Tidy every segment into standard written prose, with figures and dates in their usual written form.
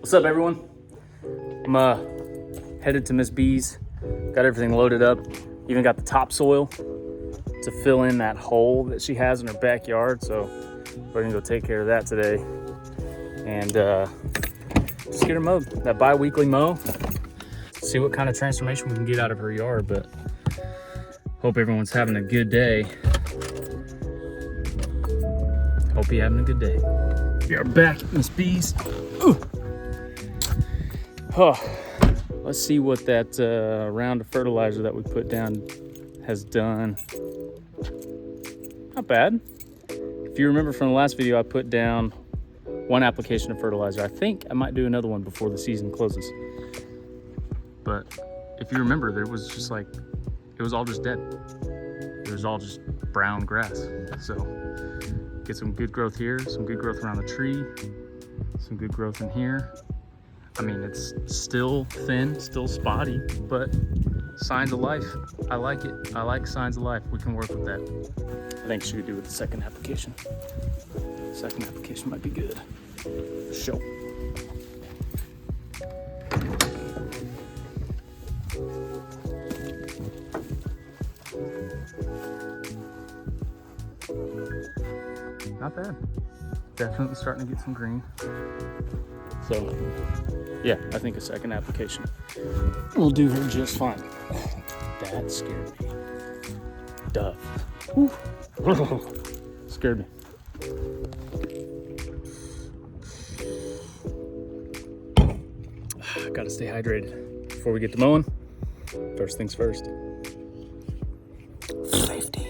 What's up, everyone? I'm headed to Miss B's. Got everything loaded up. Even got the topsoil to fill in that hole that she has in her backyard. So we're gonna go take care of that today and just get her mowed. That bi-weekly mow. See what kind of transformation we can get out of her yard. But hope everyone's having a good day. Hope you're having a good day. We are back at Miss B's. Ooh. Oh, let's see what that round of fertilizer that we put down has done. Not bad. If you remember from the last video, I put down one application of fertilizer. I think I might do another one before the season closes. But if you remember, there was just like, it was all just dead. It was all just brown grass. So get some good growth here, some good growth around the tree, some good growth in here. I mean, it's still thin, still spotty, but signs of life. I like it. I like signs of life. We can work with that. I think she could do with the second application. Second application might be good. Show. Not bad. Definitely starting to get some green. So, yeah, I think a second application will do her just fine. That scared me. Dove. Whew. Scared me. Gotta stay hydrated before we get to mowing. First things first. Safety.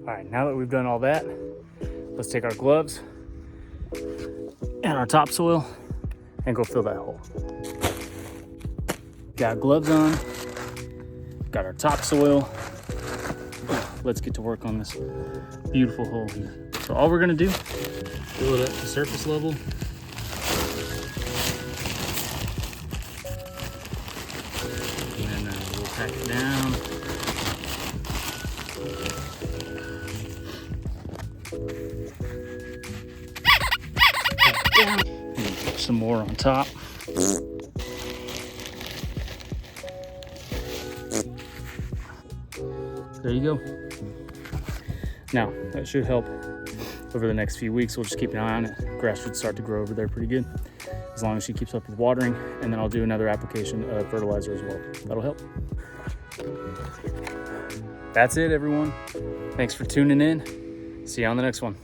All right, now that we've done all that, let's take our gloves and our topsoil and go fill that hole. Got gloves on, got our topsoil. Let's get to work on this beautiful hole here. So all we're gonna do, fill it up to surface level. And then we'll pack it down. And put some more on top. There you go. Now, that should help over the next few weeks. We'll just keep an eye on it. Grass should start to grow over there pretty good, as long as she keeps up with watering. And then I'll do another application of fertilizer as well. That'll help. That's it, everyone. Thanks for tuning in. See you on the next one.